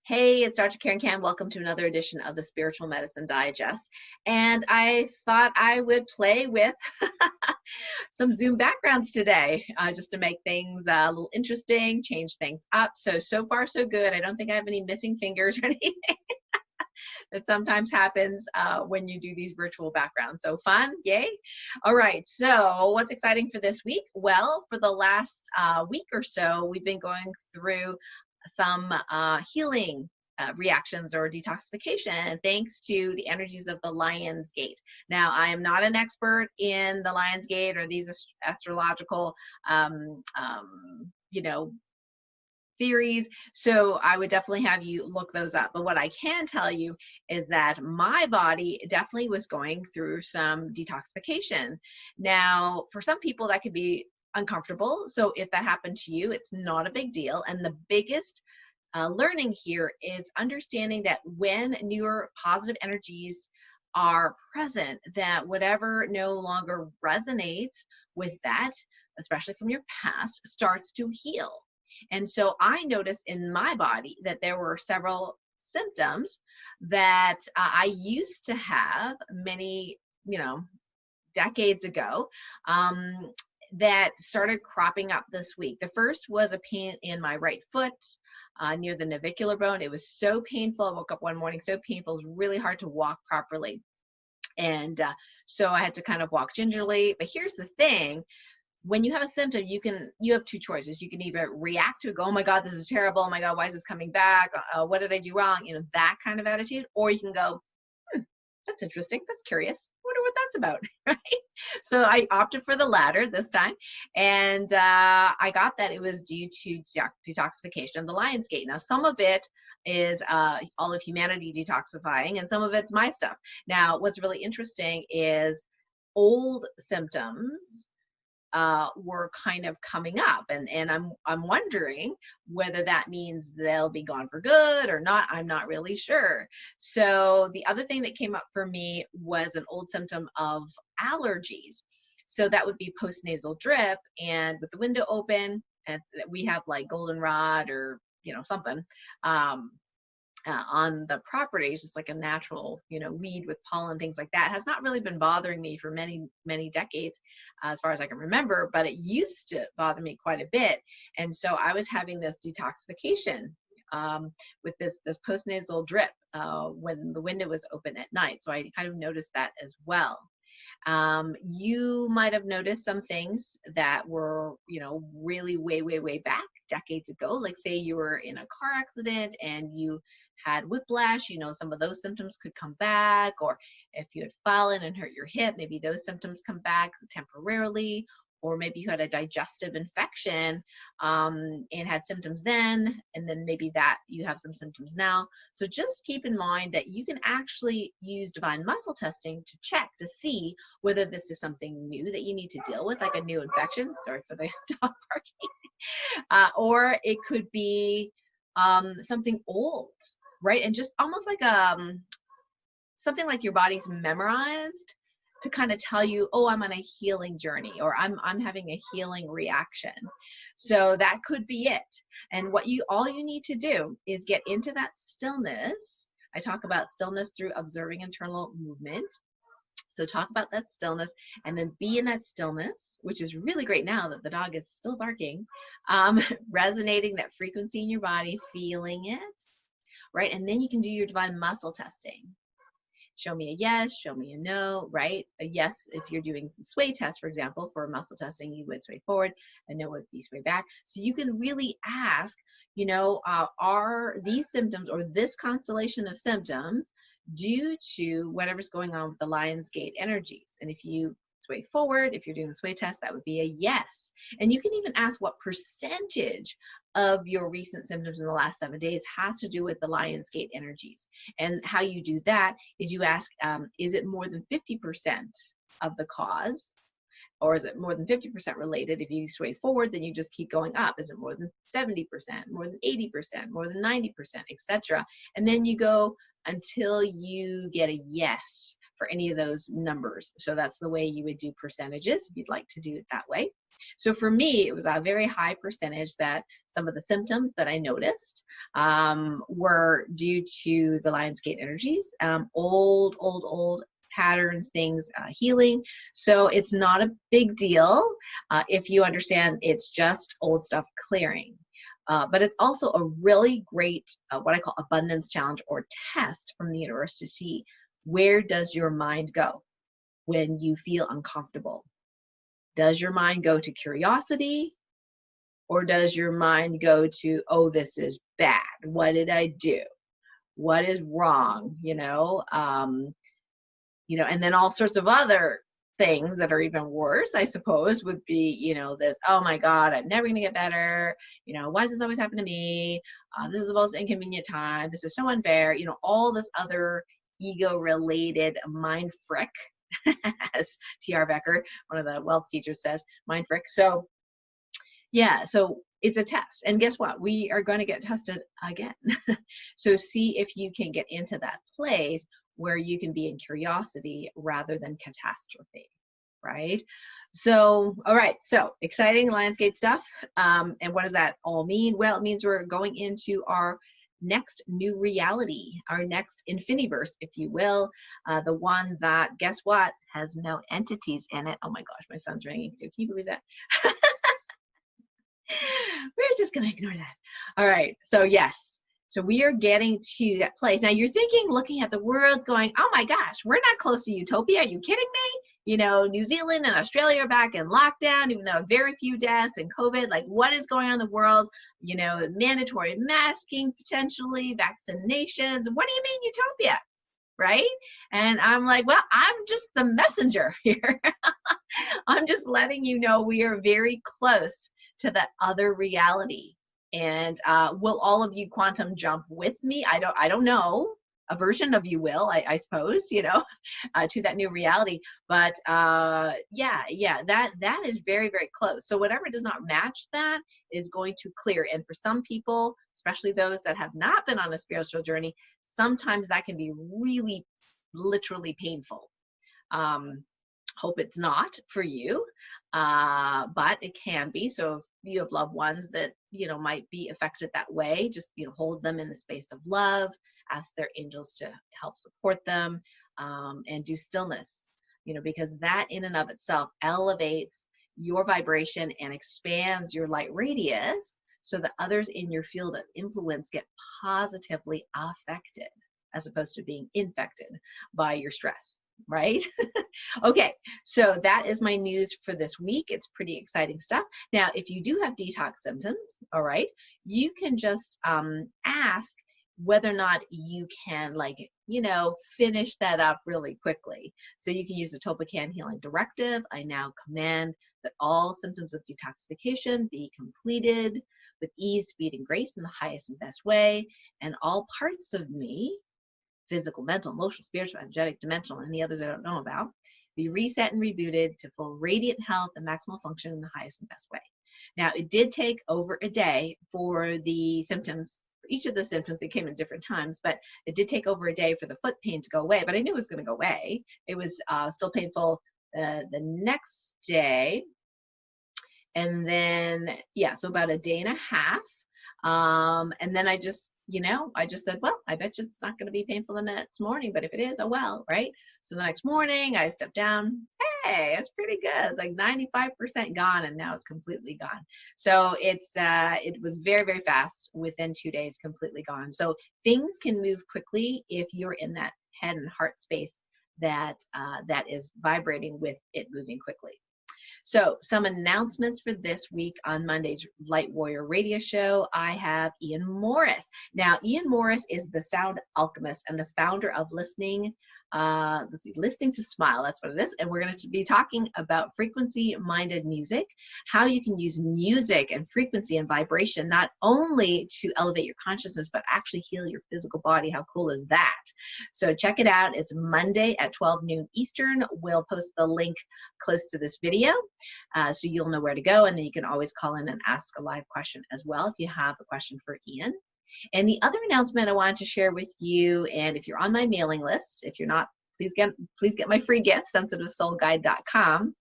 Hey, it's Dr. Karen Cam. Welcome to another edition of the Spiritual Medicine Digest. And I thought I would play with some Zoom backgrounds today, just to make things a little interesting, change things up. So far, so good. I don't think I have any missing fingers or anything that sometimes happens when you do these virtual backgrounds. So fun, yay. All right, so what's exciting for this week? Well, for the last week or so, we've been going through some healing reactions or detoxification thanks to the energies of the Lion's Gate. Now, I am not an expert in the Lion's Gate or these astrological, you know, theories. So I would definitely have you look those up. But what I can tell you is that my body definitely was going through some detoxification. Now, for some people, that could be uncomfortable. So if that happened to you, it's not a big deal. And the biggest learning here is understanding that when newer positive energies are present, that whatever no longer resonates with that, especially from your past, starts to heal. And so I noticed in my body that there were several symptoms that I used to have many, decades ago, that started cropping up this week. The first was a pain in my right foot near the navicular bone. It was so painful. I woke up one morning so painful. It was really hard to walk properly. And so I had to kind of walk gingerly. But here's the thing. When you have a symptom, you have two choices. You can either react to it, go, oh my God, this is terrible. Oh my God, why is this coming back? What did I do wrong? That kind of attitude. Or you can go, that's interesting. That's curious. I wonder what that's about, right? So I opted for the latter this time. And I got that it was due to detoxification of the Lion's Gate. Now, some of it is all of humanity detoxifying, and some of it's my stuff. Now, what's really interesting is old symptoms were kind of coming up, and I'm wondering whether that means they'll be gone for good or not. I'm not really sure. So the other thing that came up for me was an old symptom of allergies. So that would be postnasal drip, and with the window open, and we have like goldenrod or something. On the property, it's just like a natural, weed with pollen, things like that. It has not really been bothering me for many, many decades, as far as I can remember, but it used to bother me quite a bit. And so I was having this detoxification with this postnasal drip when the window was open at night. So I kind of noticed that as well. You might have noticed some things that were, really way, way, way back decades ago. Like say you were in a car accident and you had whiplash, some of those symptoms could come back. Or if you had fallen and hurt your hip, maybe those symptoms come back temporarily. Or maybe you had a digestive infection and had symptoms then, and then maybe that you have some symptoms now. So just keep in mind that you can actually use divine muscle testing to check to see whether this is something new that you need to deal with, like a new infection. Sorry for the dog barking. Or it could be something old, right? And just almost like something like your body's memorized to kind of tell you, oh, I'm on a healing journey, or I'm having a healing reaction. So that could be it. And all you need to do is get into that stillness. I talk about stillness through observing internal movement. So talk about that stillness and then be in that stillness, which is really great now that the dog is still barking, resonating that frequency in your body, feeling it, right? And then you can do your divine muscle testing. Show me a yes, show me a no, right? A yes, if you're doing some sway tests, for example, for muscle testing, you would sway forward, a no would be sway back. So you can really ask, are these symptoms or this constellation of symptoms due to whatever's going on with the Lion's Gate energies? And if you sway forward, if you're doing the sway test, that would be a yes. And you can even ask what percentage of your recent symptoms in the last 7 days has to do with the Lion's Gate energies. And how you do that is you ask, is it more than 50% of the cause? Or is it more than 50% related? If you sway forward, then you just keep going up. Is it more than 70%, more than 80%, more than 90%, etc.? And then you go until you get a yes for any of those numbers. So that's the way you would do percentages if you'd like to do it that way. So for me, it was a very high percentage that some of the symptoms that I noticed were due to the Lionsgate energies, old patterns, things healing. So it's not a big deal if you understand it's just old stuff clearing. But it's also a really great, what I call abundance challenge or test from the universe to see, where does your mind go when you feel uncomfortable? Does your mind go to curiosity, or does your mind go to, oh, this is bad? What did I do? What is wrong? And then all sorts of other things that are even worse, I suppose, would be, this, oh my God, I'm never going to get better. Why does this always happen to me? This is the most inconvenient time. This is so unfair. All this other ego-related mind frick, as T.R. Becker, one of the wealth teachers, says, mind frick. So yeah, so it's a test. And guess what? We are going to get tested again. So see if you can get into that place where you can be in curiosity rather than catastrophe, right? So, all right, so exciting Lionsgate stuff. And what does that all mean? Well, it means we're going into our next new reality, our next infiniverse, if you will, the one that, guess what, has no entities in it. Oh my gosh, my phone's ringing too. Can you believe that? We're just going to ignore that. All right. So yes. So we are getting to that place. Now you're thinking, looking at the world going, oh my gosh, we're not close to utopia. Are you kidding me? New Zealand and Australia are back in lockdown, even though very few deaths and COVID. Like, what is going on in the world? Mandatory masking, potentially vaccinations. What do you mean utopia? Right? And I'm like, well, I'm just the messenger here. I'm just letting you know we are very close to that other reality. And will all of you quantum jump with me? I don't know. A version of you will, I suppose, to that new reality. But that is very, very close. So whatever does not match that is going to clear. And for some people, especially those that have not been on a spiritual journey, sometimes that can be really, literally painful. Hope it's not for you, but it can be. So if you have loved ones that, might be affected that way, just, hold them in the space of love, ask their angels to help support them, and do stillness, because that in and of itself elevates your vibration and expands your light radius so that others in your field of influence get positively affected as opposed to being infected by your stress. Right? Okay, so that is my news for this week. It's pretty exciting stuff. Now, if you do have detox symptoms, all right, you can just ask whether or not you can, finish that up really quickly. So you can use the Topican Healing Directive. I now command that all symptoms of detoxification be completed with ease, speed, and grace in the highest and best way, and all parts of me, physical, mental, emotional, spiritual, energetic, dimensional, and the others I don't know about, be reset and rebooted to full radiant health and maximal function in the highest and best way. Now, it did take over a day for the symptoms, for each of the symptoms. They came at different times, but it did take over a day for the foot pain to go away, but I knew it was going to go away. It was still painful the next day. And then, so about a day and a half. And then I just said, well, I bet you it's not going to be painful the next morning, but if it is, oh well, right? So the next morning I stepped down. Hey, it's pretty good. It's like 95% gone, and now it's completely gone. So it was very, very fast. Within 2 days, completely gone. So things can move quickly if you're in that head and heart space that is vibrating with it moving quickly. So some announcements for this week on Monday's Light Warrior Radio Show. I have Ian Morris. Now, Ian Morris is the sound alchemist and the founder of Listening to Smile. That's what it is. And we're going to be talking about frequency-minded music, how you can use music and frequency and vibration not only to elevate your consciousness, but actually heal your physical body. How cool is that? So check it out. It's Monday at 12 noon Eastern. We'll post the link close to this video, so you'll know where to go. And then you can always call in and ask a live question as well if you have a question for Ian. And the other announcement I wanted to share with you, and if you're on my mailing list, if you're not please get my free gift, sensitivesoulguide.com,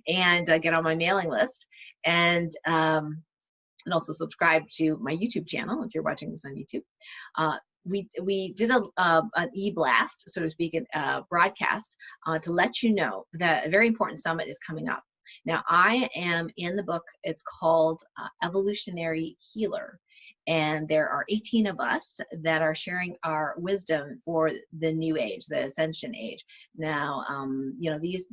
and get on my mailing list. And also subscribe to my YouTube channel if you're watching this on YouTube. We did an e-blast, so to speak, a broadcast to let you know that a very important summit is coming up. Now, I am in the book. It's called Evolutionary Healer. And there are 18 of us that are sharing our wisdom for the new age, the ascension age. Now, you know, these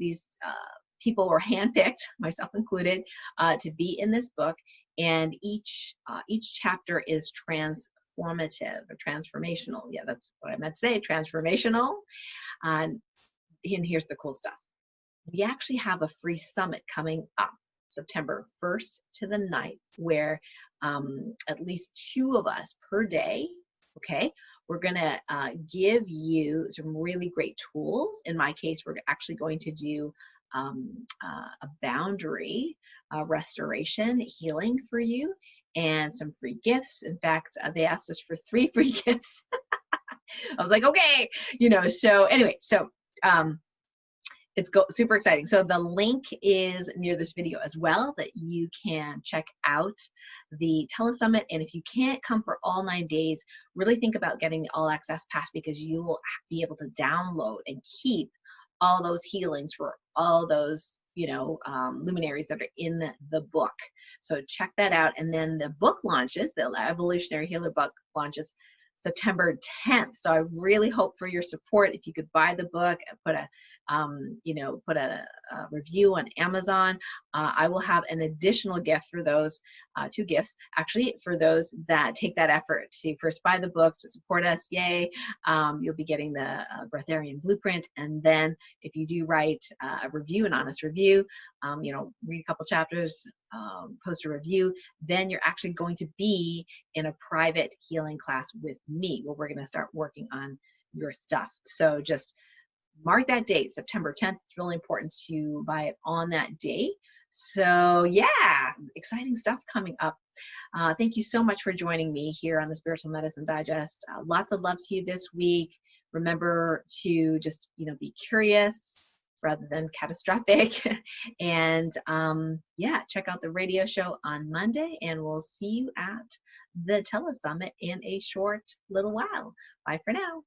people were handpicked, myself included, to be in this book. And each chapter is transformative or transformational. Yeah, that's what I meant to say, transformational. And here's the cool stuff. We actually have a free summit coming up September 1st to the 9th, where at least 2 of us per day, okay, we're going to give you some really great tools. In my case, we're actually going to do a boundary restoration healing for you and some free gifts. In fact, they asked us for 3 free gifts. I was like, okay, you know, so anyway, so it's super exciting. So the link is near this video as well, that you can check out the telesummit. And if you can't come for all 9 days, really think about getting the all access pass, because you will be able to download and keep all those healings for all those, you know, luminaries that are in the book. So check that out. And then the book launches, the Evolutionary Healer book launches September 10th. So I really hope for your support. If you could buy the book and put a review on Amazon, I will have an additional gift for those, 2 gifts actually, for those that take that effort to first buy the book to support us. Yay! You'll be getting the Breatharian Blueprint, and then if you do write a review, an honest review, you know, read a couple chapters, post a review, then you're actually going to be in a private healing class with me, where we're going to start working on your stuff. So just mark that date, September 10th. It's really important to buy it on that day. So yeah, exciting stuff coming up. Thank you so much for joining me here on the Spiritual Medicine Digest. Lots of love to you this week. Remember to just, you know, be curious rather than catastrophic. And yeah, check out the radio show on Monday, and we'll see you at the telesummit in a short little while. Bye for now.